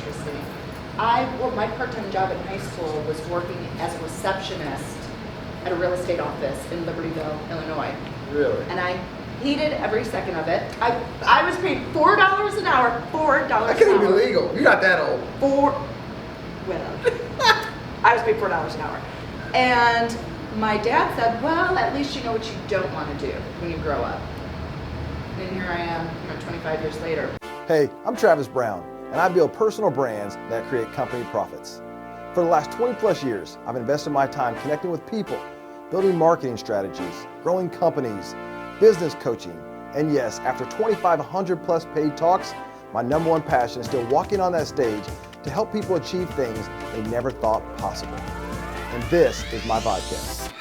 interesting. My part-time job in high school was working as a receptionist at a real estate office in Libertyville, Illinois. Really? And I hated every second of it. I was paid $4 an hour. $4 an hour. That couldn't be legal. You're not that old. I was paid $4 an hour. And my dad said, well, at least you know what you don't want to do when you grow up. And here I am, 25 years later. Hey, I'm Travis Brown, and I build personal brands that create company profits. For the last 20 plus years, I've invested my time connecting with people, building marketing strategies, growing companies, business coaching, and yes, after 2,500 plus paid talks, my number one passion is still walking on that stage to help people achieve things they never thought possible. And this is my podcast.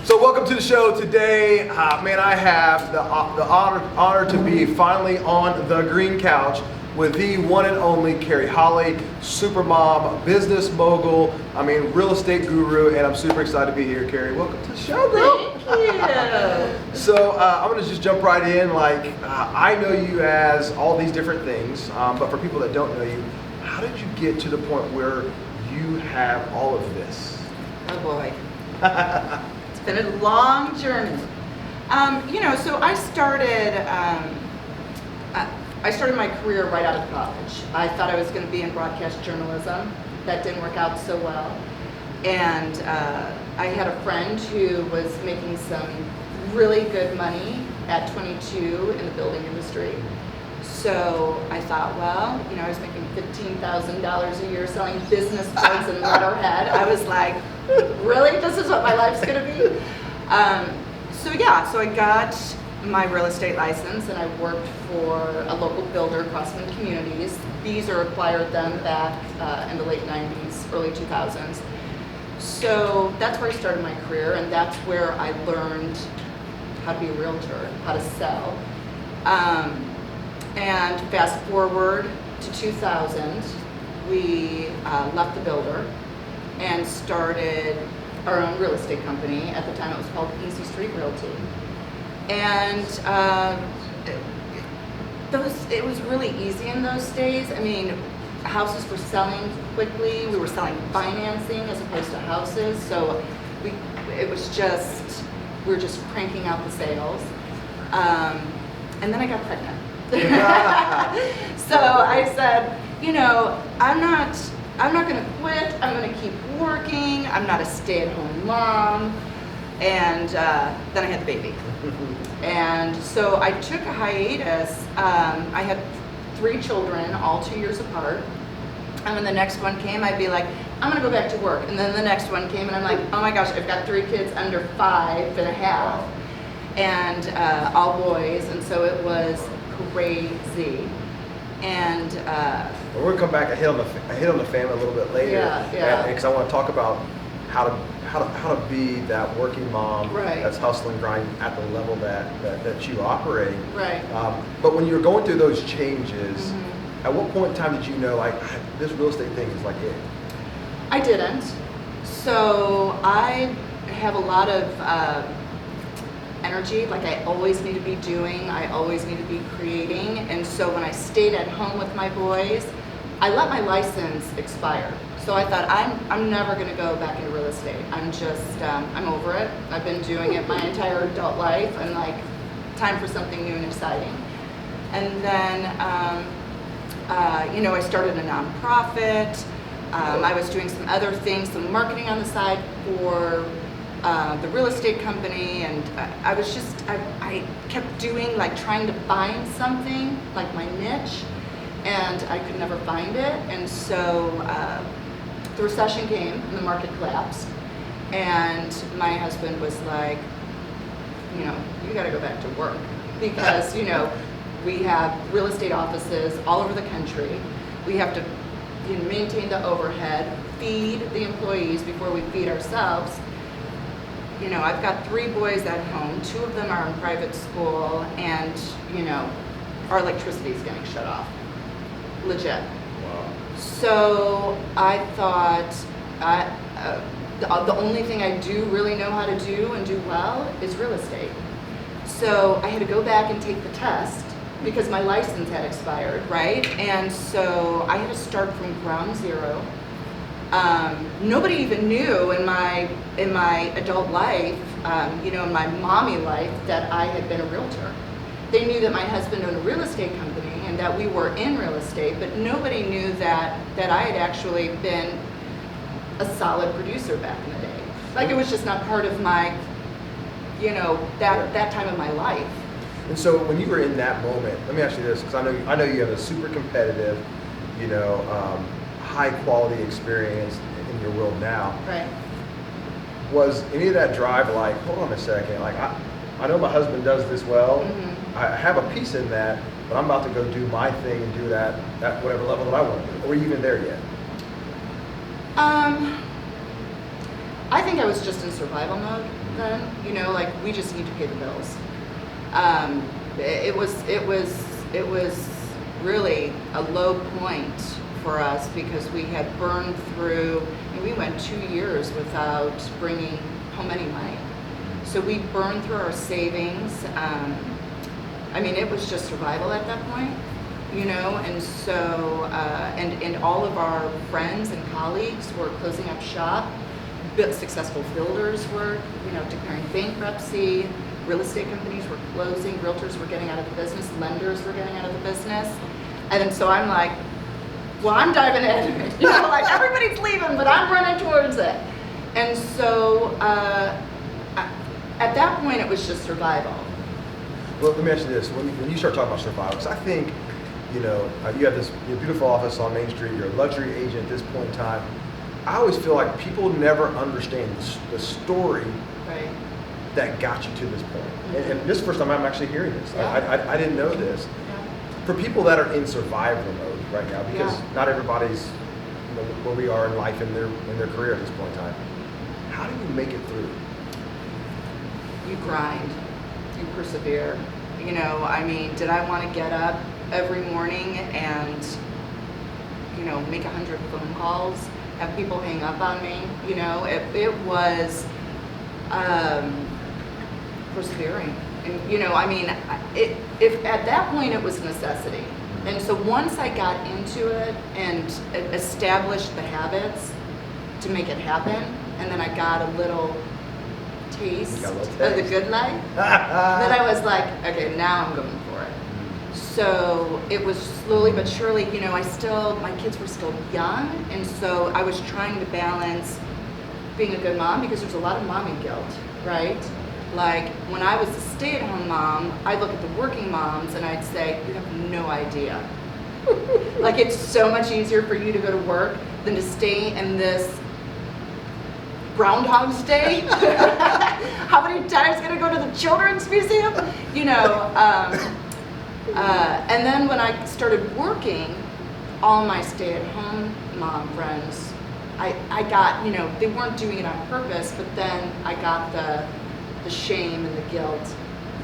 So welcome to the show today. Man, I have the honor to be finally on the green couch with the one and only Carrie Holle, super mom, business mogul, real estate guru, and I'm super excited to be here, Carrie. Welcome to the show, girl. Thank you. So I'm gonna just jump right in. I know you as all these different things, but for people that don't know you, how did you get to the point where you have all of this? Oh boy. It's been a long journey. So I started my career right out of college. I thought I was going to be in broadcast journalism. That didn't work out so well. And I had a friend who was making some really good money at 22 in the building industry. So I thought, well, I was making $15,000 a year selling business cards and letterhead. I was like, really? This is what my life's going to be? So I got my real estate license and I worked for a local builder, Crossman Communities. Beazer acquired them back in the late 90s, early 2000s. So that's where I started my career, and that's where I learned how to be a realtor, how to sell. And fast forward to 2000, we left the builder and started our own real estate company. At the time it was called Easy Street Realty. And it was really easy in those days. Houses were selling quickly. We were selling financing as opposed to houses. So we were just cranking out the sales. And then I got pregnant. So I said, I'm not going to quit. I'm going to keep working. I'm not a stay-at-home mom. And then I had the baby. And so I took a hiatus. I had 3 children, all 2 years apart. And when the next one came, I'd be like, I'm going to go back to work. And then the next one came, and I'm like, oh my gosh, I've got 3 kids under 5 and a half. And all boys. And so it was crazy. And we're gonna come back. I hit on the family a little bit later. Yeah. Because I want to talk about how to be that working mom that's hustling, grinding at the level that you operate. Right. But when you were going through those changes, at what point in time did you know this real estate thing is like it? I didn't. So I have a lot of energy, I always need to be doing, I always need to be creating. And so when I stayed at home with my boys, I let my license expire. So I thought, I'm never going to go back into real estate. I'm over it. I've been doing it my entire adult life, and time for something new and exciting. And then, I started a nonprofit. I was doing some other things, some marketing on the side for the real estate company, and I kept doing trying to find something like my niche, and I could never find it. And so the recession came and the market collapsed, and my husband was like, you got to go back to work, because we have real estate offices all over the country. We have to maintain the overhead, feed the employees before we feed ourselves. I've got 3 boys at home. 2 of them are in private school, and our electricity is getting shut off. Legit. Wow. So I thought, the only thing I do really know how to do and do well is real estate. So I had to go back and take the test because my license had expired, right? And so I had to start from ground zero. Nobody even knew in my adult life, in my mommy life, that I had been a realtor. They knew that my husband owned a real estate company and that we were in real estate, but nobody knew that I had actually been a solid producer back in the day. Like, it was just not part of my, that time of my life. And so when you were in that moment, let me ask you this, because I know you have a super competitive, high quality experience in your world now. Right. Was any of that drive like, hold on a second, like I know my husband does this well, Mm-hmm. I have a piece in that, but I'm about to go do my thing and do that at whatever level that I want to do. Are you even there yet? I think I was just in survival mode then. Like, we just need to pay the bills. It was really a low point for us because we had burned through, and we went 2 years without bringing home any money. So we burned through our savings. It was just survival at that point, and so, and all of our friends and colleagues were closing up shop. Successful builders were, declaring bankruptcy. Real estate companies were closing. Realtors were getting out of the business. Lenders were getting out of the business. And then so I'm like, well, I'm diving in. Like, everybody's leaving, but I'm running towards it. And so at that point, it was just survival. Well, let me ask you this. When you start talking about survival, because I think, you have this beautiful office on Main Street, you're a luxury agent at this point in time. I always feel like people never understand the story Right. that got you to this point. And this is the first time I'm actually hearing this. Yeah. I didn't know this. Yeah. For people that are in survival mode right now, because not everybody's where we are in life in their career at this point in time, how do you make it through? You grind, you persevere. Did I want to get up every morning and, make 100 phone calls, have people hang up on me? It was persevering. And, if at that point it was necessity. And so once I got into it and established the habits to make it happen, and then I got a little taste of the good life, then I was like, okay, now I'm going for it. So it was slowly but surely, my kids were still young, and so I was trying to balance being a good mom, because there's a lot of mommy guilt, right? Like, when I was a stay-at-home mom, I'd look at the working moms and I'd say, you have no idea. Like, it's so much easier for you to go to work than to stay in this Groundhog's Day. How many times gonna go to the Children's Museum? And then when I started working, all my stay-at-home mom friends, I got, they weren't doing it on purpose, but then I got the shame and the guilt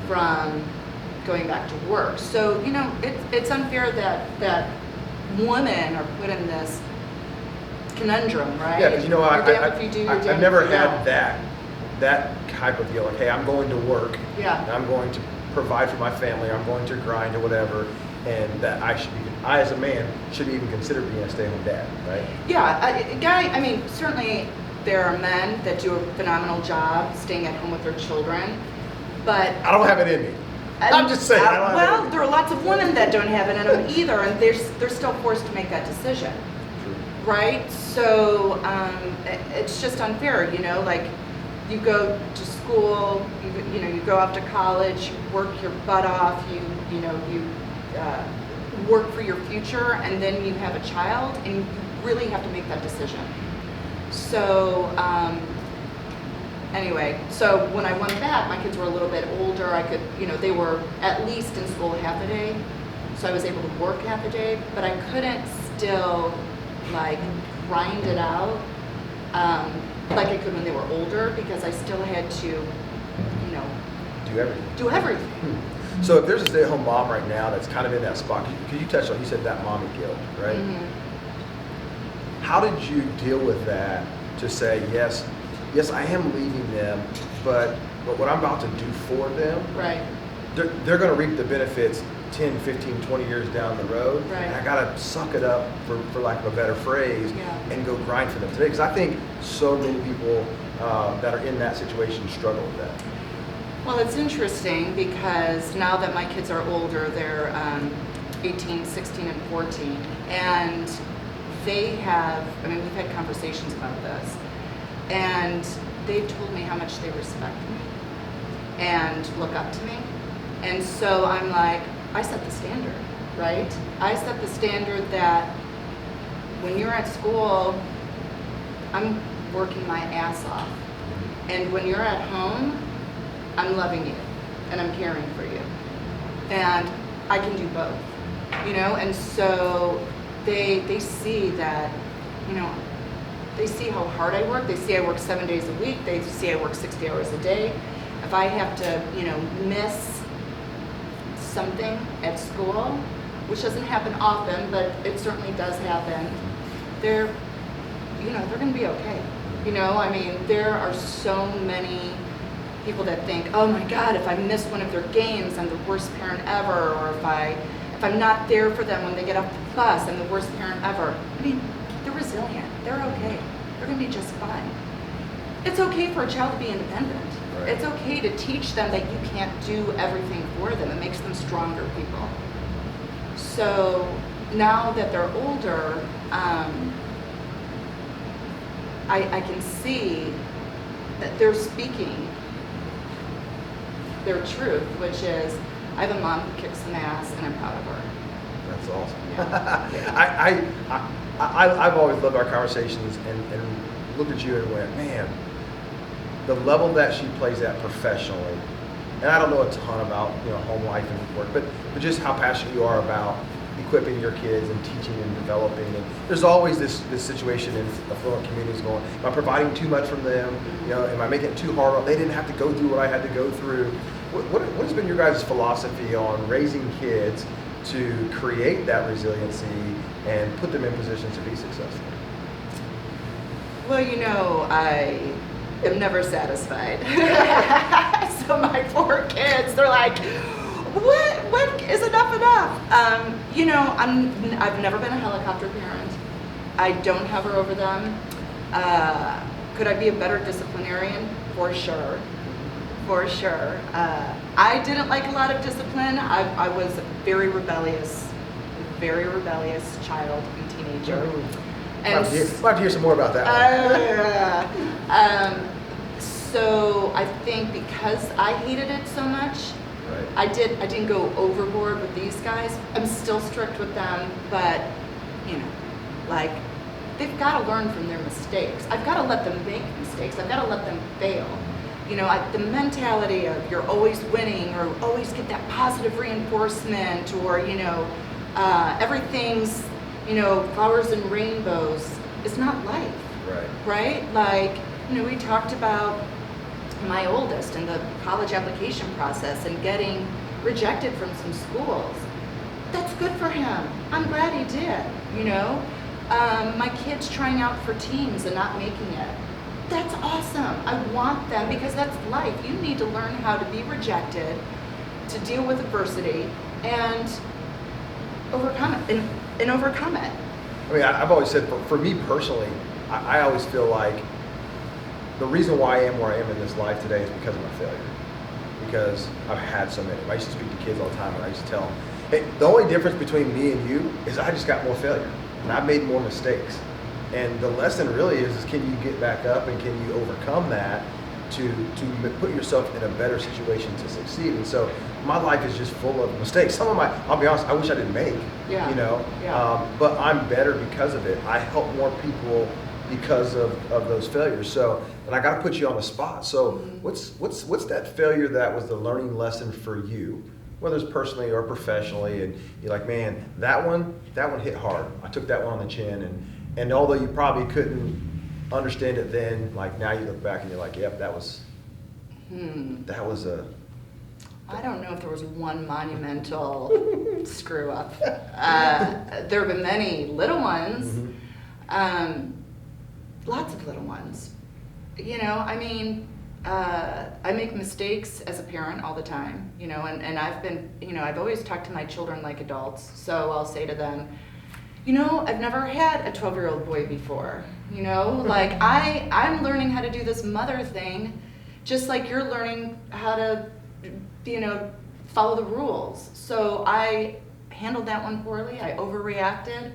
from going back to work. So, it's unfair that women are put in this conundrum, right? Yeah, because I've never had that type of deal. Like, hey, I'm going to work. Yeah. And I'm going to provide for my family. I'm going to grind or whatever, and that I as a man should even consider being a stay-at-home dad, right? Yeah, certainly there are men that do a phenomenal job staying at home with their children, but I don't have it in me. I'm just saying. I don't have it in me. There are lots of women that don't have it in them either, and they're still forced to make that decision. Right? So it's just unfair, like, you go to school, you go off to college, you work your butt off, you work for your future, and then you have a child, and you really have to make that decision. So anyway, so when I went back, my kids were a little bit older. I could, they were at least in school half a day, so I was able to work half a day, but I couldn't still like grind it out like I could when they were older, because I still had to, Do everything. do everything. So if there's a stay-at-home mom right now that's kind of in that spot, because you touched on, you said that mommy guilt, right? How did you deal with that to say, yes, I am leaving them, but what I'm about to do for them, Right. they're going to reap the benefits 10, 15, 20 years down the road. Right. And I got to suck it up, for lack of a better phrase, and go grind for them today. Because I think so many people that are in that situation struggle with that. Well, it's interesting because now that my kids are older, they're 18, 16, and 14, and they have, I mean, we've had conversations about this, and they've told me how much they respect me and look up to me. And so I'm like, I set the standard, right? I set the standard that when you're at school, I'm working my ass off. And when you're at home, I'm loving you and I'm caring for you. And I can do both, you know? And so they see that, you know, they see how hard I work. They see I work 7 days a week. They see I work 60 hours a day. If I have to, you know, miss something at school, which doesn't happen often, but it certainly does happen, they're going to be okay. You know, I mean, there are so many people that think, oh my God, if I miss one of their games, I'm the worst parent ever, or if I'm not there for them when they get off the bus, I'm the worst parent ever. I mean, they're resilient. They're okay. They're going to be just fine. It's okay for a child to be independent. Right. It's okay to teach them that you can't do everything for them. It makes them stronger people. So now that they're older, I can see that they're speaking their truth, which is, I have a mom who kicks some ass and I'm proud of her. That's awesome. Yeah. I've always loved our conversations and looked at you and went, man, the level that she plays at professionally, and I don't know a ton about, you know, home life and work, but just how passionate you are about equipping your kids and teaching and developing. And there's always this situation in affluent communities going, am I providing too much from them? You know, am I making it too hard? They didn't have to go through what I had to go through. What has been your guys' philosophy on raising kids to create that resiliency and put them in positions to be successful? Well, you know, I am never satisfied. So my poor kids, they're like, what is enough? You know, I've never been a helicopter parent. I don't hover over them. Could I be a better disciplinarian? For sure. For sure. I didn't like a lot of discipline. I was a very rebellious child and teenager. And I'd like to hear some more about that. So I think because I hated it so much, right. I didn't go overboard with these guys. I'm still strict with them, but you know, like, they've got to learn from their mistakes. I've got to let them make mistakes. I've got to let them fail. You know, the mentality of you're always winning or always get that positive reinforcement, or, you know, everything's, you know, flowers and rainbows is not life. Right. Right? Like, you know, we talked about my oldest and the college application process and getting rejected from some schools. That's good for him. I'm glad he did, you know. My kids trying out for teams and not making it. That's awesome. I want them, because that's life. You need to learn how to be rejected, to deal with adversity, and overcome it. And overcome it. I mean, I've always said, for me personally, I always feel like the reason why I am where I am in this life today is because of my failure. Because I've had so many. I used to speak to kids all the time, and I used to tell them, hey, the only difference between me and you is I just got more failure, and I've made more mistakes. And the lesson really is can you get back up and can you overcome that to put yourself in a better situation to succeed? And so my life is just full of mistakes. Some of I'll be honest, I wish I didn't make, you know, but I'm better because of it. I help more people because of those failures. So, and I got to put you on the spot. So what's that failure that was the learning lesson for you, whether it's personally or professionally, and you're like, man, that one hit hard. I took that one on the chin, and although you probably couldn't understand it then, like now you look back and you're like, yep, that was I don't know if there was one monumental screw up. There have been many little ones, lots of little ones. You know, I mean, I make mistakes as a parent all the time, you know, and I've been, you know, I've always talked to my children like adults. So I'll say to them, you know, I've never had a 12-year-old boy before, you know, like I'm learning how to do this mother thing, just like you're learning how to, you know, follow the rules. So I handled that one poorly. I overreacted,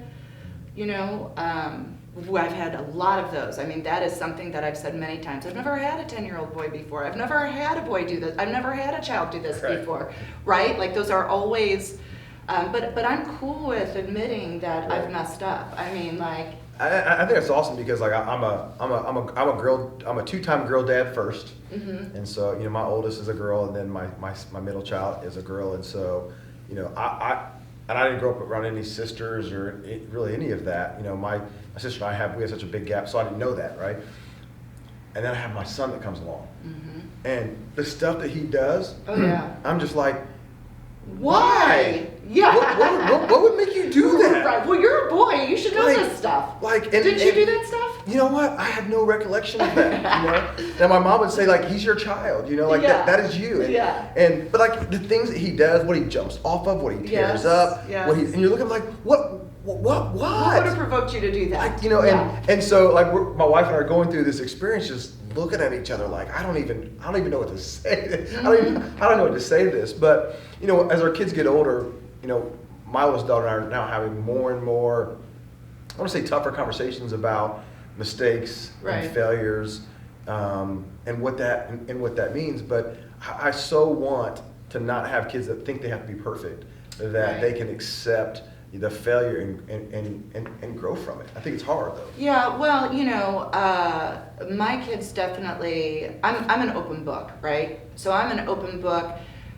you know. I've had a lot of those. I mean, that is something that I've said many times. I've never had a 10-year-old boy before. I've never had a boy do this. I've never had a child do this before, right? Like those are always, but I'm cool with admitting that I've messed up. I mean, like. I think it's awesome because like I'm a two-time girl dad first, and so you know my oldest is a girl, and then my middle child is a girl, and so you know I didn't grow up around any sisters or really any of that. You know my sister and we have such a big gap, so I didn't know that, right? And then I have my son that comes along, and the stuff that he does, I'm just like, why? Yeah. What would make you do that? Right. Well, you're a boy. You should know this stuff. Did you do that stuff? You know what? I have no recollection of that. You know, and my mom would say like, "He's your child." You know, like that is you. And but like the things that he does, what he jumps off of, what he tears up, and you're looking like, what? What would have provoked you to do that? Like, you know, and so like my wife and I are going through this experience, just looking at each other like I don't even know what to say. I don't know what to say to this. But you know, as our kids get older, you know, my oldest daughter and I are now having more and more, I want to say tougher conversations about mistakes and failures, and what that means. But I so want to not have kids that think they have to be perfect, that they can accept the failure and grow from it. I think it's hard though. Yeah, well, you know, my kids definitely, I'm an open book, right? So I'm an open book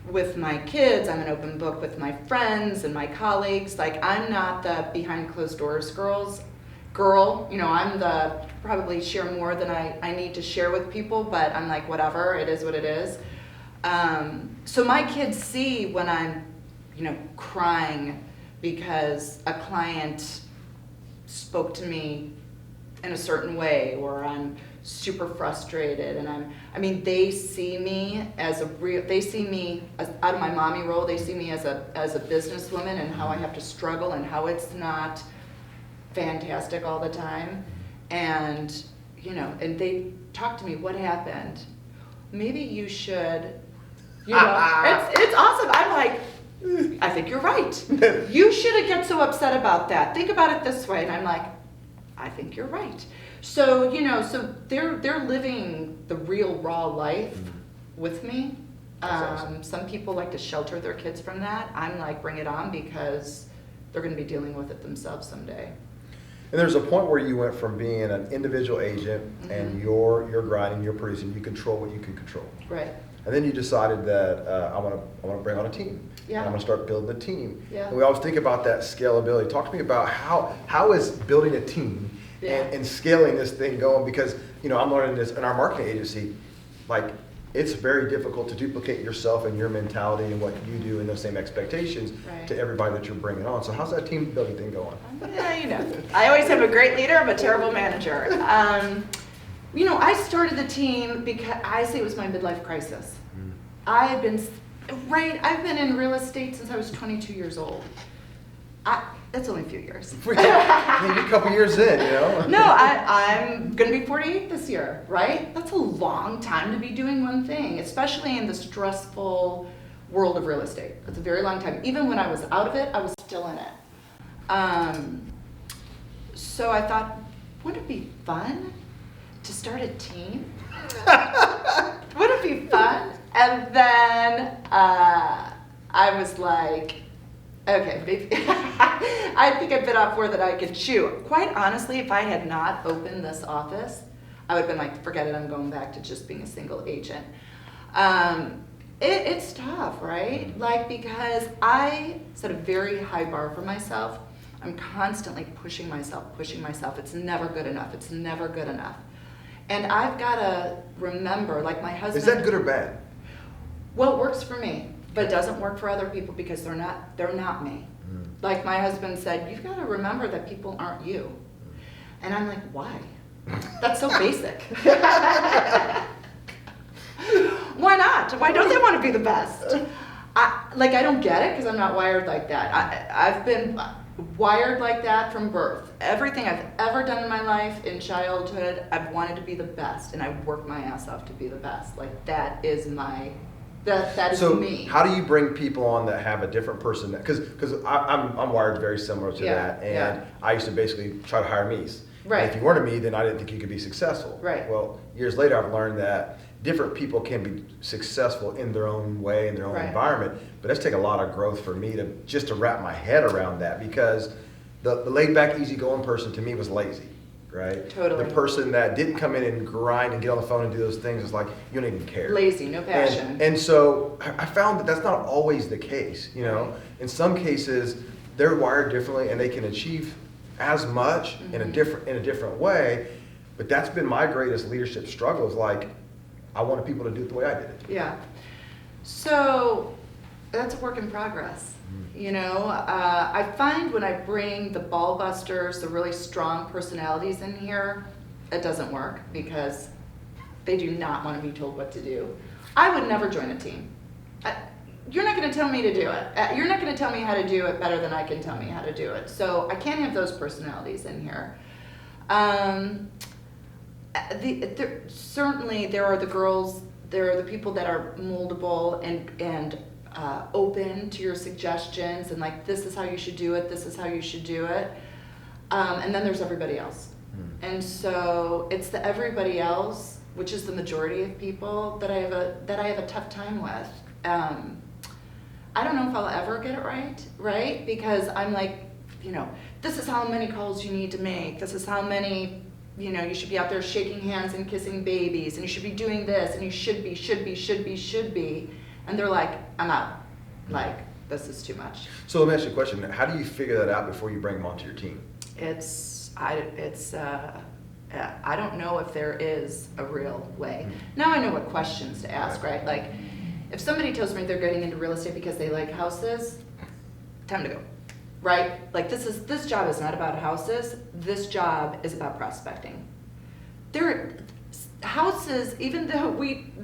with my kids, I'm an open book with my friends and my colleagues. Like I'm not the behind closed doors girl, you know, I'm the probably share more than I need to share with people, but I'm like, whatever, it is what it is. So my kids see when I'm, you know, crying because a client spoke to me in a certain way, or I'm super frustrated, and they see me as out of my mommy role. They see me as a businesswoman and how I have to struggle and how it's not fantastic all the time, and you know, and they talk to me. What happened? Maybe you should. You know, it's awesome. I'm like, I think you're right. You shouldn't get so upset about that. Think about it this way. And I'm like, I think you're right. So, you know, so they're living the real raw life with me. Awesome. Some people like to shelter their kids from that. I'm like, bring it on, because they're going to be dealing with it themselves someday. And there's a point where you went from being an individual agent and you're grinding, you're producing, you control what you can control. Right. And then you decided that I want to bring on a team. Yeah. And I'm going to start building a team. Yeah. And we always think about that scalability. Talk to me about how is building a team and scaling this thing going, because you know I'm learning this in our marketing agency. Like it's very difficult to duplicate yourself and your mentality and what you do and those same expectations to everybody that you're bringing on. So how's that team building thing going? Yeah, you know, I always have a great leader. I'm a terrible manager. You know, I started the team because I say it was my midlife crisis. I've been in real estate since I was 22 years old. That's only a few years. Maybe a couple years in, you know? No, I'm going to be 48 this year, right? That's a long time to be doing one thing, especially in the stressful world of real estate. It's a very long time. Even when I was out of it, I was still in it. So I thought, wouldn't it be fun to start a team? Wouldn't it be fun? And then I was like, okay, maybe I think I bit off more than I could chew. Quite honestly, if I had not opened this office, I would have been like, forget it, I'm going back to just being a single agent. It's tough, right? Like, because I set a very high bar for myself. I'm constantly pushing myself. It's never good enough. And I've got to remember, like my husband. Is that good or bad? Well, it works for me. but it doesn't work for other people because they're not me. Like my husband said, you've got to remember that people aren't you. And I'm like, why? That's so basic. Why not? Why don't they want to be the best? I don't get it because I'm not wired like that. I've been wired like that from birth. Everything I've ever done in my life in childhood, I've wanted to be the best, and I work my ass off to be the best. Like that is that is me. So how do you bring people on that have a different person? Because I'm wired very similar to that, and I used to basically try to hire me's. Right. And if you weren't a me, then I didn't think you could be successful. Right. Well, years later, I've learned that different people can be successful in their own way, in their own environment, but that's take a lot of growth for me to wrap my head around that, because the laid back, easygoing person to me was lazy, right? Totally. The person that didn't come in and grind and get on the phone and do those things is like, you don't even care. Lazy, no passion. And so I found that that's not always the case, you know? Right. In some cases, they're wired differently and they can achieve as much in a different way, but that's been my greatest leadership struggle, is like, I wanted people to do it the way I did it. Yeah. So that's a work in progress. You know, I find when I bring the ball busters, the really strong personalities in here, it doesn't work because they do not want to be told what to do. I would never join a team. You're not going to tell me to do it. You're not going to tell me how to do it better than I can tell me how to do it. So I can't have those personalities in here. Certainly there are the girls, there are the people that are moldable and open to your suggestions and like, this is how you should do it, this is how you should do it. And then there's everybody else. And so it's the everybody else, which is the majority of people, that I have a tough time with. I don't know if I'll ever get it right? Because I'm like, you know, this is how many calls you need to make, this is how many, you know, you should be out there shaking hands and kissing babies, and you should be doing this, and you should be. And they're like, I'm out. Like, this is too much. So let me ask you a question. How do you figure that out before you bring them onto your team? I don't know if there is a real way. Now I know what questions to ask, right? Like, if somebody tells me they're getting into real estate because they like houses, time to go. Right? Like this job is not about houses. This job is about prospecting. Houses, even though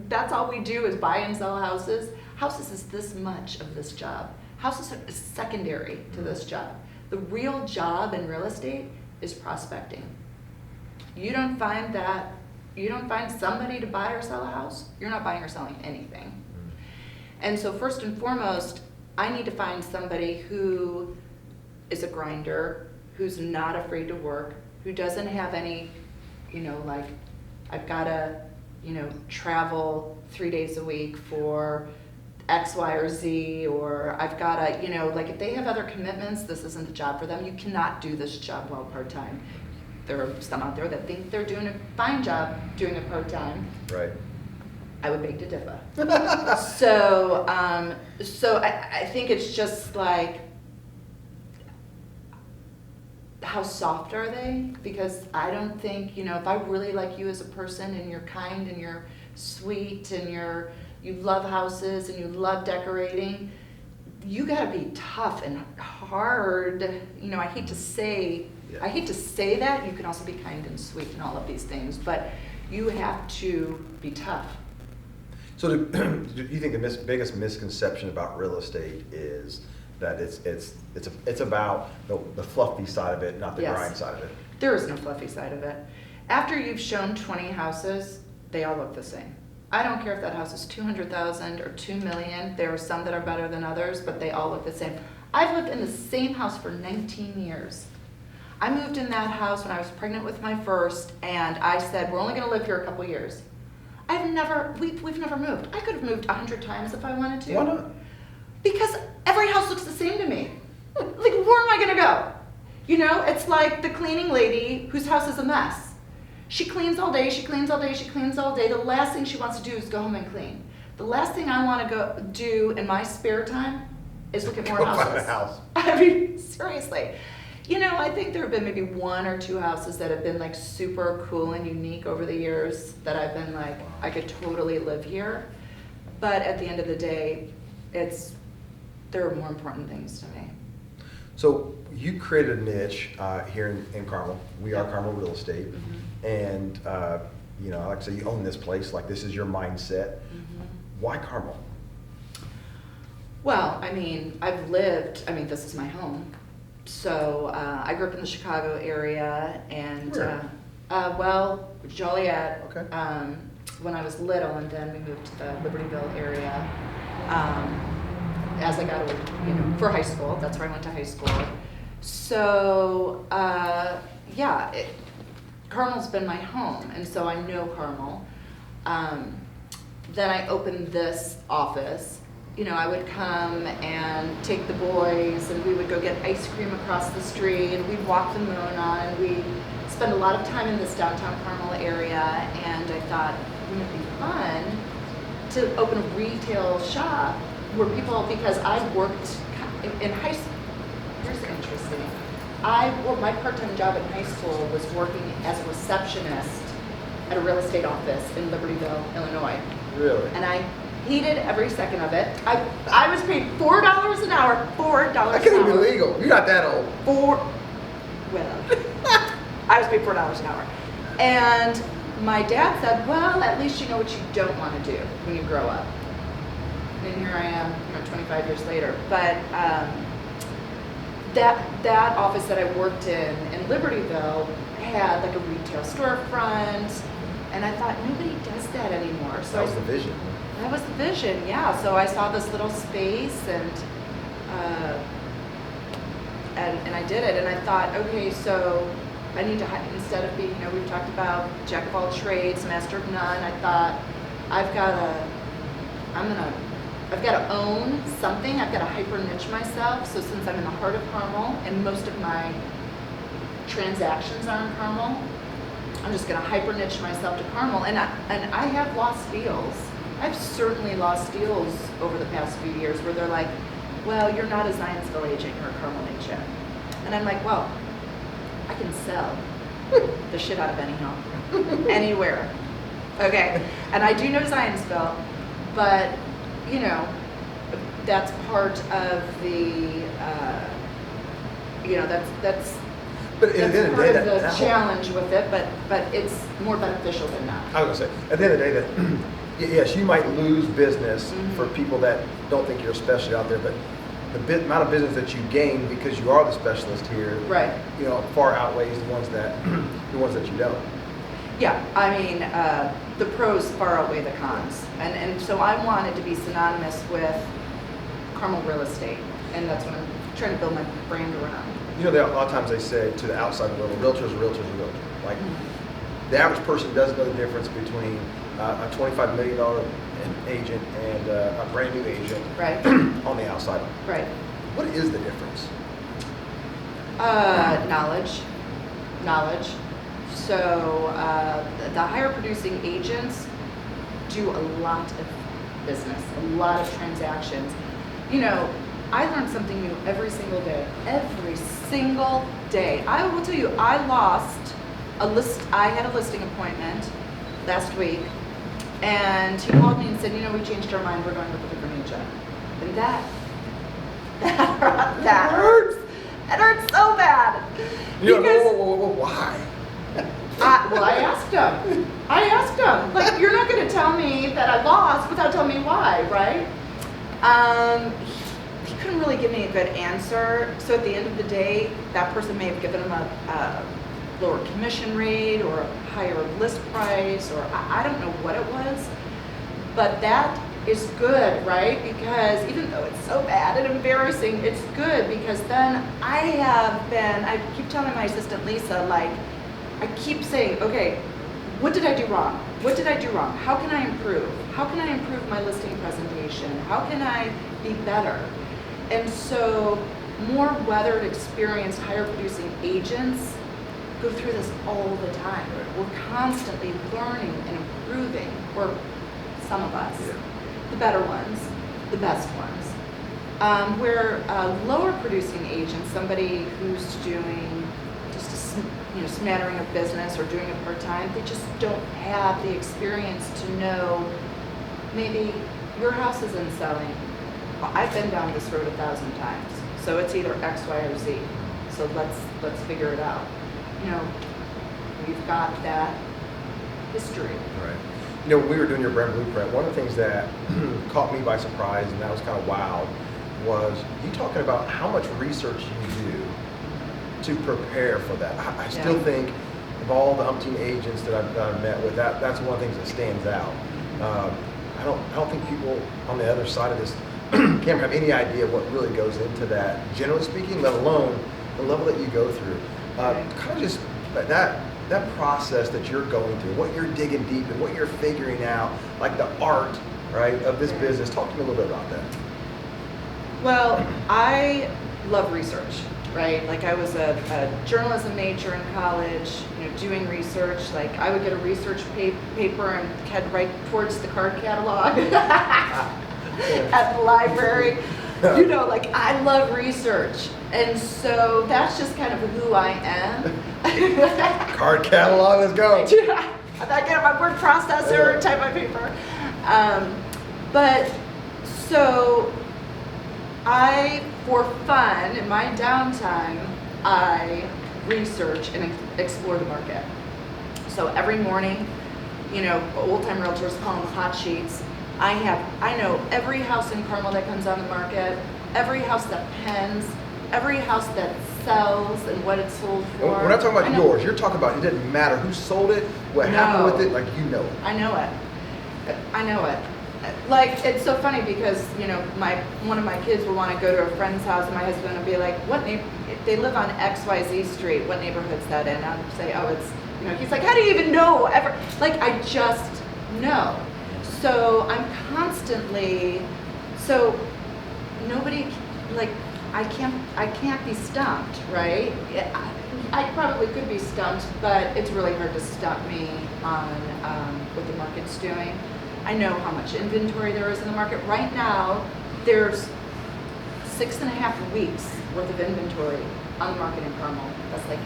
that's all we do is buy and sell houses, houses is this much of this job. Houses are secondary to this job. The real job in real estate is prospecting. You don't find somebody to buy or sell a house, you're not buying or selling anything. And so first and foremost, I need to find somebody who is a grinder, who's not afraid to work, who doesn't have any, you know, like, I've got to, you know, travel 3 days a week for X, Y, or Z, or I've got to, you know, like if they have other commitments, this isn't the job for them. You cannot do this job well part-time. There are some out there that think they're doing a fine job doing it part-time. Right. I would beg to differ. So I think it's just like, how soft are they? Because I don't think, you know, if I really like you as a person and you're kind and you're sweet and you love houses and you love decorating, you gotta be tough and hard. You know, I hate to say that. You can also be kind and sweet and all of these things, but you have to be tough. So do you think the biggest misconception about real estate is that it's about the fluffy side of it, not the grind side of it? There is no fluffy side of it. After you've shown 20 houses, they all look the same. I don't care if that house is 200,000 or 2 million. There are some that are better than others, but they all look the same. I've lived in the same house for 19 years. I moved in that house when I was pregnant with my first, and I said, we're only going to live here a couple years. We've never moved. I could have moved 100 times if I wanted to. Why not? Because every house looks the same to me. Like, where am I gonna go? You know, it's like the cleaning lady whose house is a mess. She cleans all day, she cleans all day, she cleans all day. The last thing she wants to do is go home and clean. The last thing I want to go do in my spare time is look at more houses. Find a house. I mean, seriously. You know, I think there have been maybe 1 or 2 houses that have been like super cool and unique over the years that I've been like, I could totally live here. But at the end of the day, there are more important things to me. So you created a niche here in Carmel. We are Carmel Real Estate. And, like I say, you own this place. Like, this is your mindset. Why Carmel? Well, this is my home. So I grew up in the Chicago area, and Joliet. Okay. When I was little, and then we moved to the Libertyville area as I got older, for high school. That's where I went to high school. So Carmel's been my home, and so I know Carmel. Then I opened this office. I would come and take the boys, and we would go get ice cream across the street, and we'd walk the moon on, and we'd spend a lot of time in this downtown Carmel area, and I thought, wouldn't it be fun to open a retail shop where people, because I worked in high school. Here's interesting. My part-time job in high school was working as a receptionist at a real estate office in Libertyville, Illinois. Really? And I hated every second of it. I was paid $4 an hour. $4 an hour. That can't be legal. You're not that old. I was paid $4 an hour. And my dad said, well, at least you know what you don't want to do when you grow up. And here I am, 25 years later. But that office that I worked in Libertyville had like a retail storefront, and I thought nobody does that anymore. So that was the vision. That was the vision, yeah. So I saw this little space, and I did it, and I thought, okay, so I need to, instead of being, we've talked about jack of all trades, master of none. I thought I've got to own something. I've got to hyper niche myself. So since I'm in the heart of Carmel and most of my transactions are in Carmel, I'm just going to hyper niche myself to Carmel. And I have lost deals. I've certainly lost deals over the past few years where they're like, well, you're not a Zionsville agent, you're a Carmel agent. And I'm like, well, I can sell the shit out of any home, anywhere. Okay, and I do know Zionsville, but that's part of the, that's But at the end of the day, part of the challenge with it, but it's more beneficial than not. I was going to say, at the end of the day, that yes, you might lose business for people that don't think you're a specialty out there, but the amount of business that you gain because you are the specialist here, right? Far outweighs the ones that you don't. Yeah, the pros far outweigh the cons, and so I wanted to be synonymous with Carmel real estate, and that's what I'm trying to build my brand around. A lot of times they say to the outside world, a realtor's a realtor's a realtor. Like, the average person doesn't know the difference between a $25 million agent and a brand new agent, right, on the outside. Right. What is the difference? Knowledge. So the higher producing agents do a lot of business, a lot of transactions. I learn something new every single day. Every single day. I will tell you, I had a listing appointment last week, and he called me and said, we changed our mind, we're going with a different agent. And that hurts. It hurts so bad. Why? I asked him. Like, you're not going to tell me that I lost without telling me why, right? He couldn't really give me a good answer. So at the end of the day, that person may have given him a lower commission rate or a higher list price, or I don't know what it was. But that is good, right? Because even though it's so bad and embarrassing, it's good because then I keep telling my assistant Lisa, I keep saying, okay, what did I do wrong? What did I do wrong? How can I improve? How can I improve my listing presentation? How can I be better? And so more weathered, experienced, higher producing agents go through this all the time. We're constantly learning and improving, or some of us, the better ones, the best ones. Where lower producing agents, somebody who's doing just a smattering of business or doing it part-time, they just don't have the experience to know maybe your house isn't selling, I've been down this road 1,000 times. So it's either X, Y, or Z. So let's figure it out. You know, we've got that history. Right. You know, when we were doing your brand blueprint, one of the things that caught me by surprise, and that was kind of wild, was you talking about how much research you do to prepare for that. I still think of all the umpteen agents that I've met with, that's one of the things that stands out. I don't think people on the other side of this camera have any idea what really goes into that, generally speaking, let alone the level that you go through. Kind of just that process that you're going through, what you're digging deep and what you're figuring out, like the art, right, of this business. Talk to me a little bit about that. Well, I love research, right? Like I was a journalism major in college, you know, doing research. Like I would get a research paper and head right towards the card catalog at the library. You know, like I love research. And so that's just kind of who I am. Card catalog, let's go. I get my word processor, type my paper. But so for fun, in my downtime, I research and explore the market. So every morning, you know, old-time realtors call them hot sheets. I know every house in Carmel that comes on the market, every house that pens, every house that sells and what it's sold for. We're not talking about yours. You're talking about it doesn't matter who sold it, what happened with it, like you know it. I know it. Like, it's so funny because, you know, one of my kids will want to go to a friend's house and my husband will be like, they live on XYZ Street, what neighborhood's that in? I'll say, oh, it's, you know, he's like, how do you even know ever? Like, I just know. So I'm constantly, so nobody, like, I can't be stumped, right? I probably could be stumped, but it's really hard to stump me on what the market's doing. I know how much inventory there is in the market. Right now, there's 6.5 weeks worth of inventory on the market in Carmel. That's like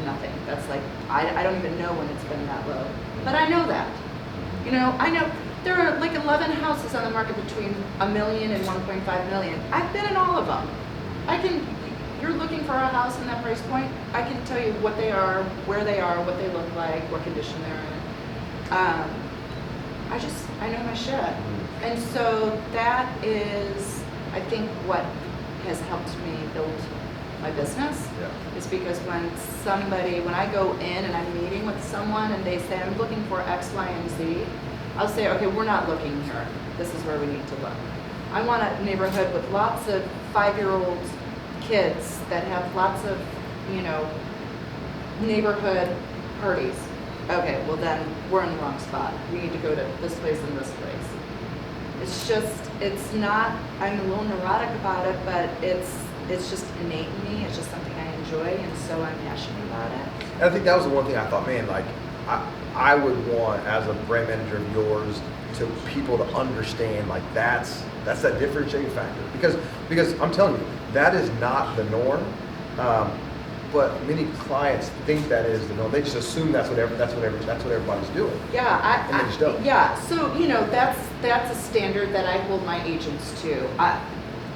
nothing. That's like, I don't even know when it's been that low. But I know that. You know, I know there are like 11 houses on the market between $1 million and $1.5 million. I've been in all of them. You're looking for a house in that price point, I can tell you what they are, where they are, what they look like, what condition they're in. I know my shit. And so that is, I think, what has helped me build my business. Is because when I go in and I'm meeting with someone and they say, I'm looking for X, Y, and Z, I'll say, okay, we're not looking here. This is where we need to look. I want a neighborhood with lots of 5-year-old kids that have lots of, you know, neighborhood parties. Okay, well then we're in the wrong spot. We need to go to this place and this place. It's not, I'm a little neurotic about it, but it's just innate in me. It's just something I enjoy, and so I'm passionate about it. And I think that was the one thing I thought, man, like I would want, as a brand manager of yours, to people to understand, like that's that differentiating factor. Because I'm telling you, that is not the norm. But many clients think that is the norm. They just assume that's what everybody's doing. Yeah, yeah. So you know, that's a standard that I hold my agents to.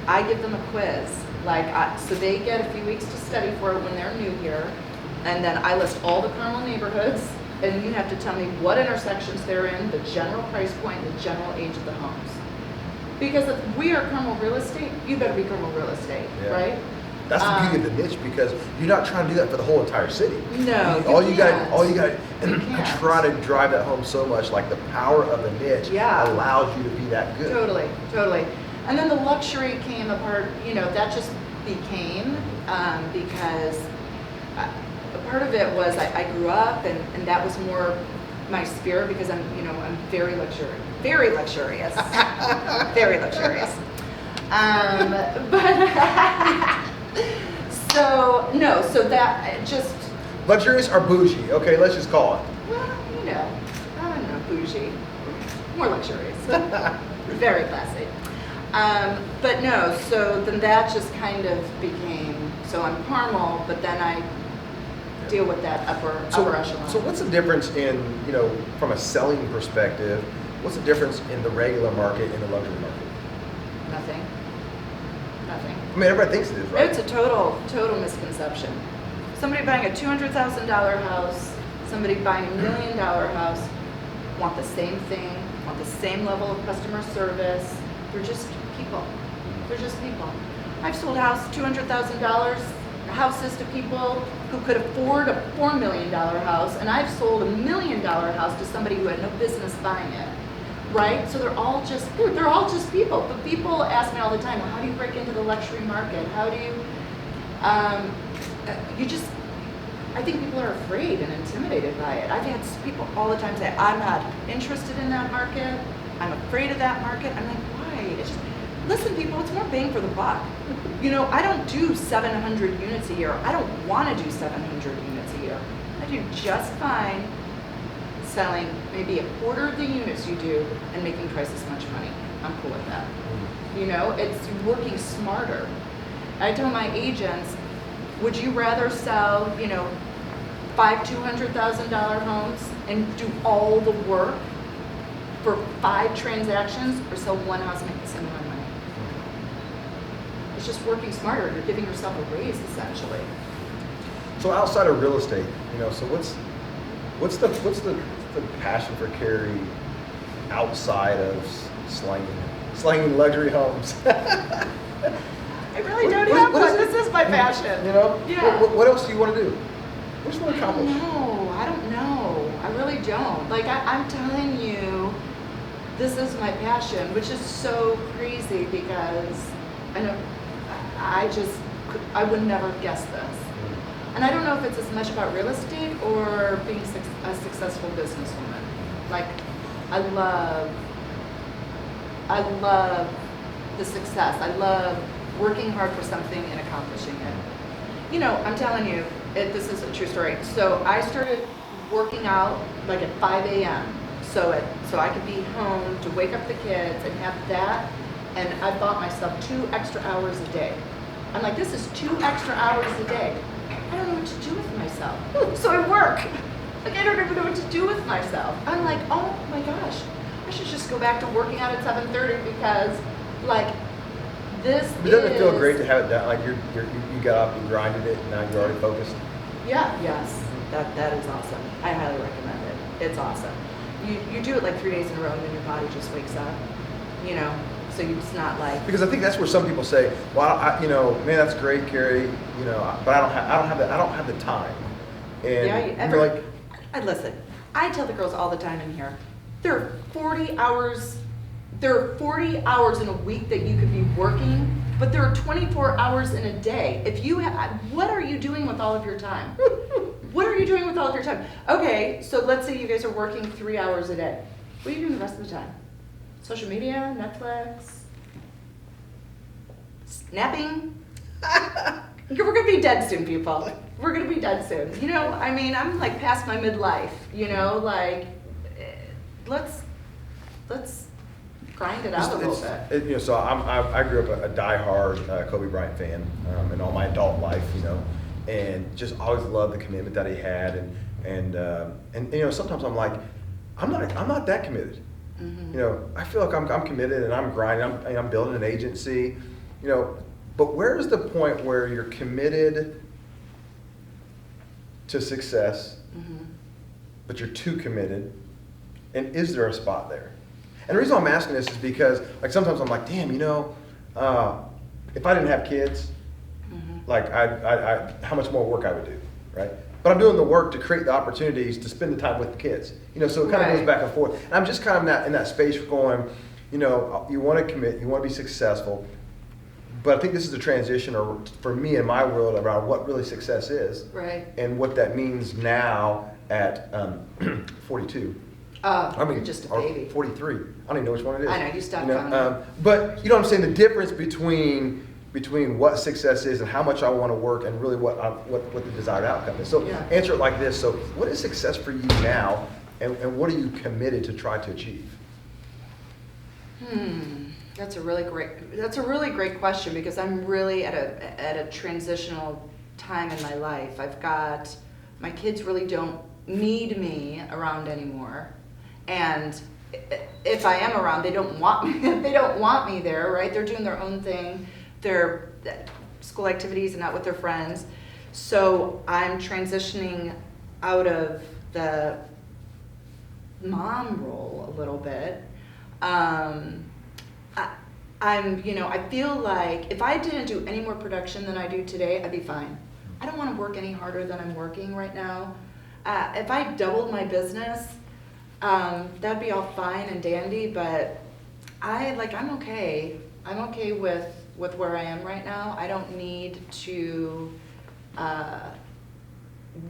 I give them a quiz, so they get a few weeks to study for it when they're new here, and then I list all the Carmel neighborhoods, and you have to tell me what intersections they're in, the general price point, the general age of the homes. Because if we are Carmel real estate, you better be Carmel real estate, right? That's the beauty of the niche, because you're not trying to do that for the whole entire city. No, all you got, and I try to drive that home so much. Like the power of the niche allows you to be that good. Totally. And then the luxury came apart. You know, that just became because a part of it was I grew up, and that was more my spirit, because I'm very luxurious, very luxurious. But. So that just... Luxurious or bougie? Okay, let's just call it. Well, you know, I don't know, bougie. More luxurious. Very classy. But no, so then that just kind of became, so I'm Carmel, but then I deal with that upper echelon. So what's the difference in, you know, from a selling perspective, what's the difference in the regular market and the luxury market? Nothing. Nothing. I mean, everybody thinks it is, right? It's a total misconception. Somebody buying a $200,000 house, somebody buying $1 million house, want the same thing, want the same level of customer service. They're just people. They're just people. I've sold $200,000 houses to people who could afford a $4 million house, and I've sold $1 million house to somebody who had no business buying it. Right? So they're all just people. But people ask me all the time, well, how do you break into the luxury market? How do you, I think people are afraid and intimidated by it. I've had people all the time say, I'm not interested in that market. I'm afraid of that market. I'm like, why? It's just, listen, people, it's more bang for the buck. You know, I don't do 700 units a year. I don't want to do 700 units a year. I do just fine selling maybe a quarter of the units you do and making twice as much money. I'm cool with that. You know, it's working smarter. I tell my agents, would you rather sell, you know, $500,000, $200,000 homes and do all the work for 5 transactions, or sell one house and make the same amount of money? It's just working smarter. You're giving yourself a raise, essentially. So outside of real estate, you know, so what's the passion for Carrie outside of slanging luxury homes? I really don't have one. This is my passion. You know? Yeah. What else do you want to do? What do you want to accomplish? I don't know. I really don't. Like, I'm telling you, this is my passion, which is so crazy because I would never guess this. And I don't know if it's as much about real estate or being a successful businesswoman. Like, I love the success. I love working hard for something and accomplishing it. You know, I'm telling you, this is a true story. So I started working out like at 5 a.m. So I could be home to wake up the kids and have that. And I bought myself 2 extra hours a day. I'm like, this is 2 extra hours a day. I don't know what to do with myself. So I work. Like, I don't even know what to do with myself. I'm like, oh my gosh, I should just go back to working out at 7:30 because, like, Doesn't it feel great to have it done? Like you got up, you grinded it, and now you're already focused. Yeah. Yes. That is awesome. I highly recommend it. It's awesome. You do it like 3 days in a row, and then your body just wakes up. You know. So it's not like, because I think that's where some people say, well, man, that's great, Carrie, you know, but I don't have the time. And listen, I tell the girls all the time in here, there are 40 hours in a week that you could be working, but there are 24 hours in a day. What are you doing with all of your time? What are you doing with all of your time? Okay, so let's say you guys are working 3 hours a day. What are you doing the rest of the time? Social media, Netflix, napping. We're gonna be dead soon, people. We're gonna be dead soon. You know, I mean, I'm like past my midlife. You know, like let's grind it out a little bit. So I grew up a diehard Kobe Bryant fan in all my adult life. You know, and just always loved the commitment that he had, and you know, sometimes I'm like, I'm not that committed. Mm-hmm. You know, I feel like I'm committed and I'm grinding. I'm building an agency. You know, but where is the point where you're committed to success, mm-hmm. but you're too committed, and is there a spot there? And the reason I'm asking this is because, like, sometimes I'm like, damn, you know, if I didn't have kids, mm-hmm. like, I how much more work I would do, right? But I'm doing the work to create the opportunities to spend the time with the kids. You know, so it kind of goes back and forth. And I'm just kind of in that space going, you know, you want to commit, you want to be successful. But I think this is a transition, or for me in my world, around what really success is. Right. And what that means now at 42. You're just a baby. 43. I don't even know which one it is. I know, you stopped counting. But you know what I'm saying? The difference between what success is and how much I want to work and really what the desired outcome is. So answer it like this. So what is success for you now, and what are you committed to try to achieve? That's a really great question, because I'm really at a transitional time in my life. My kids really don't need me around anymore, and if I am around, they don't want me. They don't want me there, right? They're doing their own thing. their school activities and out with their friends. So I'm transitioning out of the mom role a little bit. I feel like if I didn't do any more production than I do today, I'd be fine. I don't want to work any harder than I'm working right now. If I doubled my business, that'd be all fine and dandy, but I'm okay. I'm okay with where I am right now. I don't need to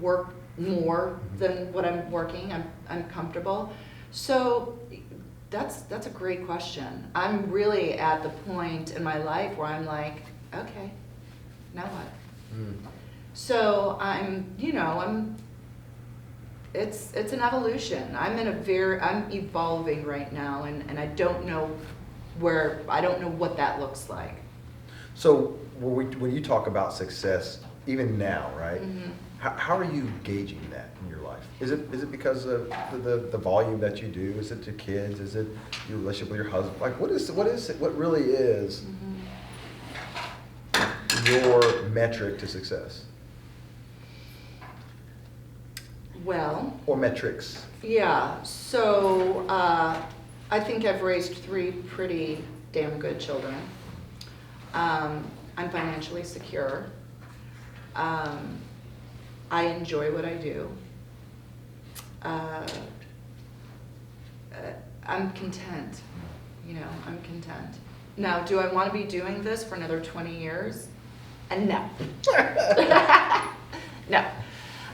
work more than what I'm working. I'm comfortable. So that's a great question. I'm really at the point in my life where I'm like, okay, now what? So it's an evolution. I'm evolving right now, and I don't know what that looks like. So when you talk about success, even now, right? Mm-hmm. How are you gauging that in your life? Is it because of the volume that you do? Is it to kids? Is it your relationship with your husband? Like what really is your metric to success? Well, or metrics? Yeah, so I think I've raised 3 pretty damn good children. I'm financially secure. I enjoy what I do. I'm content. I'm content. Now, do I want to be doing this for another 20 years? No. No.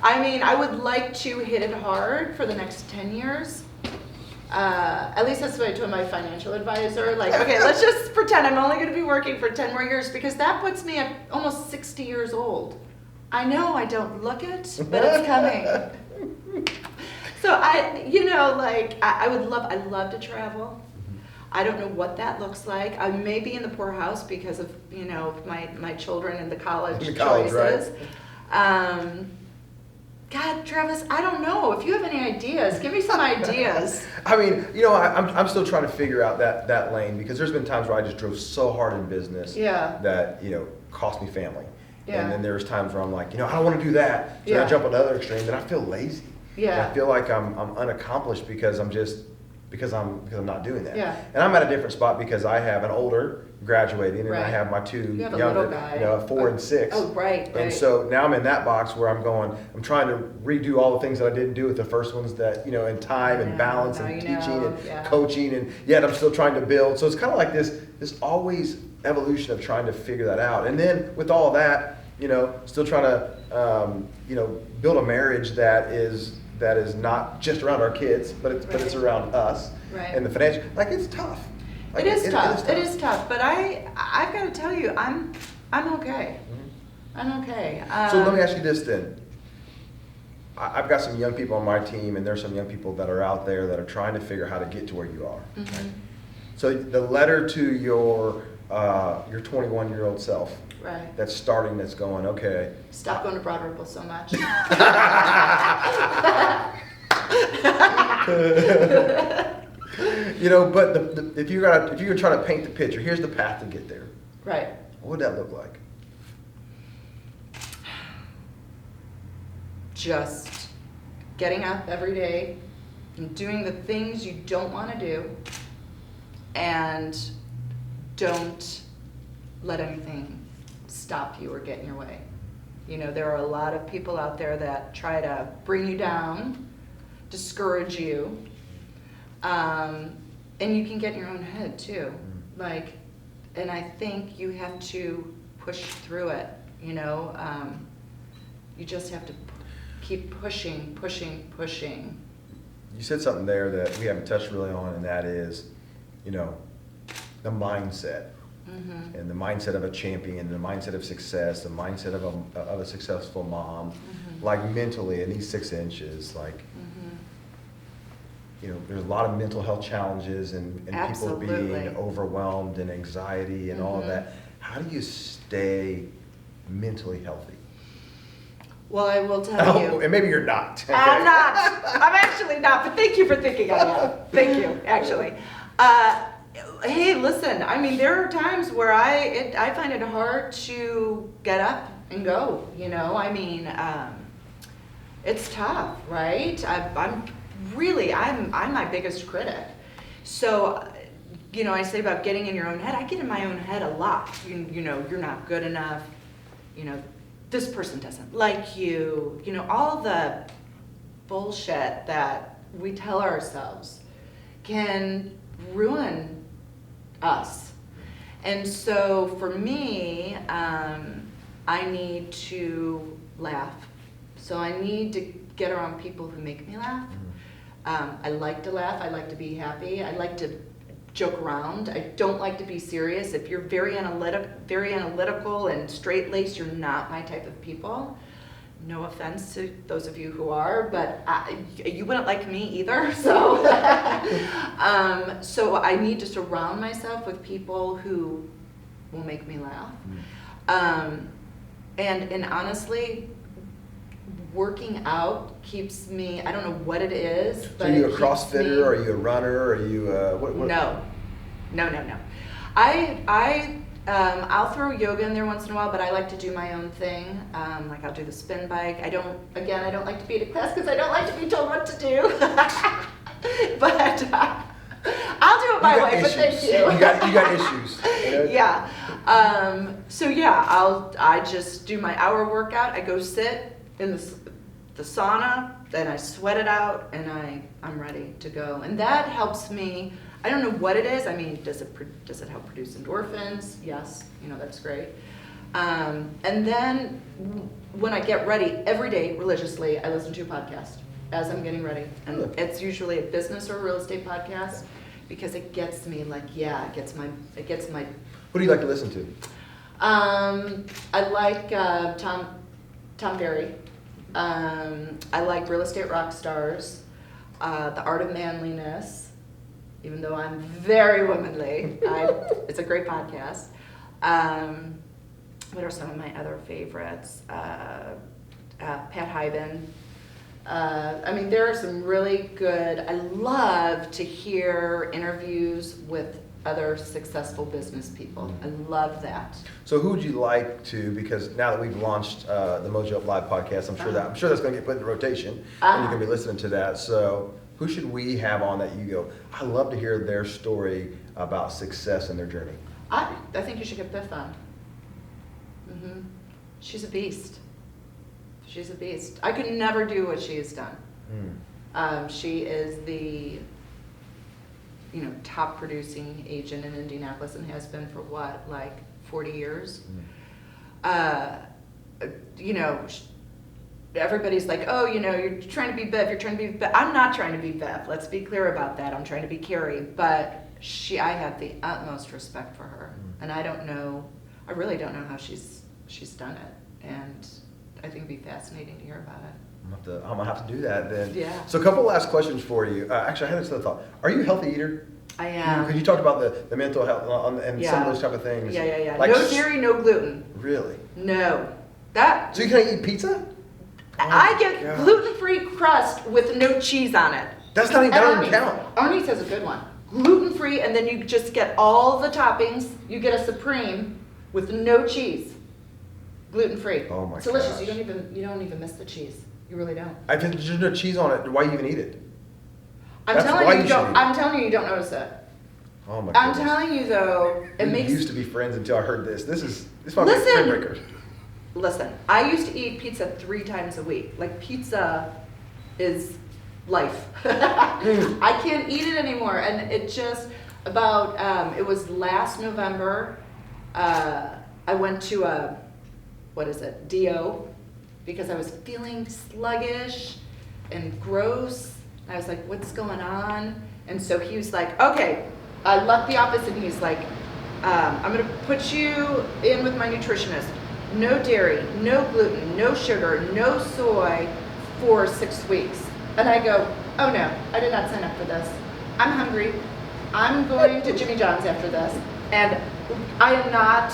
I mean, I would like to hit it hard for the next 10 years. At least that's what I told my financial advisor. Like, okay, let's just pretend I'm only going to be working for 10 more years, because that puts me at almost 60 years old. I know I don't look it, but it's coming. So I love to travel. I don't know what that looks like. I may be in the poorhouse because of, my children and the college choices. Right? God, Travis, I don't know. If you have any ideas, give me some ideas. I mean, I'm still trying to figure out that lane, because there's been times where I just drove so hard in business that, cost me family. Yeah. And then there's times where I'm like, I don't want to do that. So I jump on the other extreme, then I feel lazy. Yeah. And I feel like I'm unaccomplished because I'm not doing that. Yeah. And I'm at a different spot because I have an older graduating, and I have my 2 younger, 4 and 6. Oh, right. And so now I'm in that box where I'm trying to redo all the things that I didn't do with the first ones, that, in time and balance and teaching and coaching, and yet I'm still trying to build. So it's kind of like this always evolution of trying to figure that out. And then with all that, still trying to, build a marriage that is not just around our kids, but it's around us. Right. And the financial, it's tough. It is tough, but I've got to tell you, I'm okay. Mm-hmm. I'm okay. So let me ask you this then. I've got some young people on my team, and there's some young people that are out there that are trying to figure out how to get to where you are. Mm-hmm. Right? So the letter to your 21-year-old self, right, that's going, okay. Stop going to Broad Ripple so much. But if you're trying to paint the picture, here's the path to get there. Right. What would that look like? Just getting up every day and doing the things you don't want to do, and don't let anything stop you or get in your way. There are a lot of people out there that try to bring you down, discourage you, and you can get in your own head too. And I think you have to push through it. You just have to keep pushing. You said something there that we haven't touched really on, and that is, the mindset. Mm-hmm. And the mindset of a champion, the mindset of success, the mindset of a successful mom, mm-hmm. Mentally in these 6 inches, mm-hmm. There's a lot of mental health challenges and people being overwhelmed and anxiety and mm-hmm. all of that. How do you stay mentally healthy? Well, I will tell you. And maybe you're not. Okay? I'm not. I'm actually not, but thank you for thinking I am. Thank you, actually. Hey, listen, I mean, there are times where I find it hard to get up and go, you know, I mean, it's tough, right? I'm my biggest critic. So, you know, I say about getting in your own head, I get in my own head a lot. You know, you're not good enough, you know, this person doesn't like you, you know, all the bullshit that we tell ourselves can ruin us. And so for me, I need to laugh. So I need to get around people who make me laugh. I like to laugh. I like to be happy. I like to joke around. I don't like to be serious. If you're very analytical and straight-laced, you're not my type of people. No offense to those of you who are, but you wouldn't like me either. So, so I need to surround myself with people who will make me laugh. And honestly, working out keeps me, I don't know what it is, but so are you a CrossFitter, are you a runner, are you what? No. I'll throw yoga in there once in a while, but I like to do my own thing. Like I'll do the spin bike. I don't like to be at a class because I don't like to be told what to do. But I'll do it my way, but thank you. You got issues. Yeah. So yeah, I just do my hour workout. I go sit in the sauna, then I sweat it out, and I'm ready to go. And that helps me. I don't know what it is. I mean, does it help produce endorphins? Yes, you know, that's great. And then when I get ready every day religiously, I listen to a podcast as I'm getting ready. And it's usually a business or real estate podcast because it gets me like, it gets my. What do you like to listen to? I like Tom Ferry. I like Real Estate Rock Stars, The Art of Manliness. Even though I'm very womanly, it's a great podcast. What are some of my other favorites? Pat Hyben. I mean, there are some really good, I love to hear interviews with other successful business people. I love that. So who would you like to, because now that we've launched the Mojo Up Live podcast, I'm sure that's going to get put into rotation, and you're going to be listening to that. So who should we have on that you go, I love to hear their story about success in their journey? I think you should get Biff on. She's a beast. She's a beast. I could never do what she has done. She is the top producing agent in Indianapolis and has been for what, like 40 years? Everybody's like, oh, you're trying to be Bev, I'm not trying to be Bev. Let's be clear about that. I'm trying to be Carrie. But I have the utmost respect for her. And I really don't know how she's done it. And I think it'd be fascinating to hear about it. I'm gonna have to do that then. Yeah. So a couple last questions for you. Actually, I had this other thought. Are you a healthy eater? I am. Because you talked about the mental health and some of those type of things. Yeah. Like, no dairy, no gluten. Really? No. So you can't eat pizza? I get gluten-free crust with no cheese on it. That doesn't count. Arnie's has a good one. Gluten-free, and then you just get all the toppings. You get a Supreme with no cheese. Gluten-free. Oh my It's delicious. gosh. You don't even miss the cheese. You really don't. If there's no cheese on it, why you even eat it? I'm telling you, you don't notice it. Oh my goodness. I'm telling you though, We used to be friends until I heard this. This might be a friend breaker. Listen, I used to eat pizza 3 times a week. Like, pizza is life. I can't eat it anymore. And it just, it was last November, I went to DO, because I was feeling sluggish and gross. I was like, what's going on? And so he was like, okay, I left the office and he's like, I'm gonna put you in with my nutritionist. No dairy, no gluten, no sugar, no soy for 6 weeks. And I go, oh no, I did not sign up for this. I'm hungry. I'm going to Jimmy John's after this. And I'm not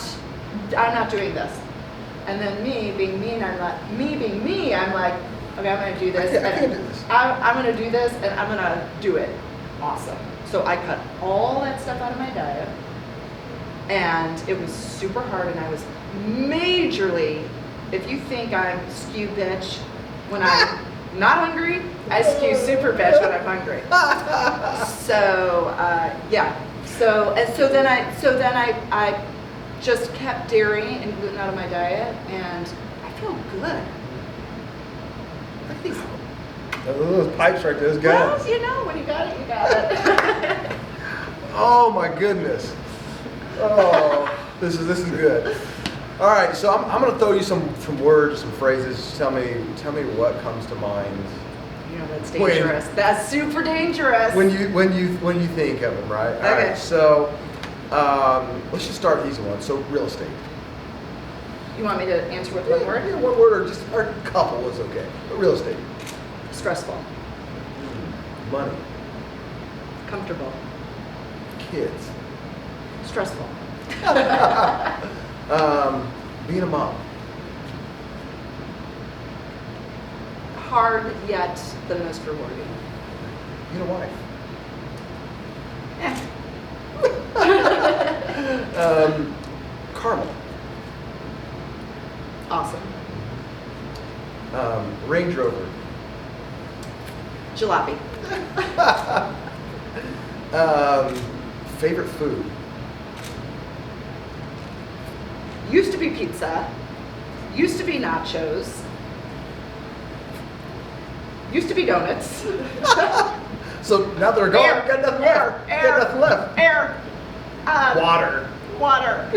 doing this. And then me being me, I'm like, okay, I'm gonna do this. I can't do this. I'm gonna do this and I'm gonna do it. Awesome. So I cut all that stuff out of my diet, and it was super hard, and I was majorly, if you think I'm skew bitch when I'm not hungry, I skew super bitch when I'm hungry. So yeah. So then I just kept dairy and gluten out of my diet, and I feel good. Look at these. Those pipes right there, those Well, guns. you know, when you got it, you got it. Oh my goodness. Oh, this is good. All right, so I'm going to throw you some words, some phrases. Just tell me what comes to mind. You know, that's dangerous. That's super dangerous. When you think of them, right? All Okay. right, so let's just start with easy one. So real estate. You want me to answer with one word? Yeah, one word or a couple is okay. But real estate. Stressful. Money. Comfortable. Kids. Stressful. Being a mom. Hard, yet the most rewarding. Being a wife. Eh. Caramel. Awesome. Range Rover. Jalopy. Favorite food. Used to be pizza. Used to be nachos. Used to be donuts. So now they're gone. Air. You got nothing Air. left. You Air. got nothing left. Air. Water. Water.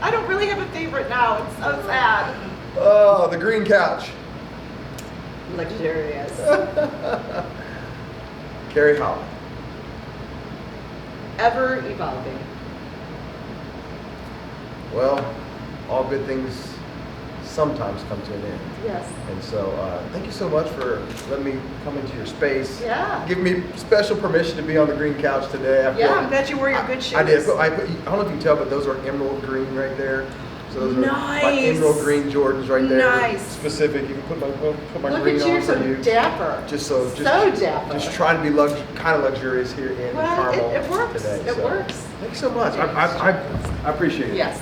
I don't really have a favorite now. It's so sad. Oh, the green couch. Luxurious. Carrie Holle. Ever evolving. Well, all good things sometimes come to an end. Yes. And so, thank you so much for letting me come into your space. Yeah. Give me special permission to be on the green couch today. I Yeah, I'm glad you wore your good shoes. I did. I don't know if you can tell, but those are emerald green right there. So those are my Nice. emerald green Jordans right there. Nice. Specific. You can put my Look green at you, on so for you. dapper. So dapper. Just trying to be kind of luxurious here in Well, Carmel it works. today. It so. works. Thanks so much. I appreciate it. Yes.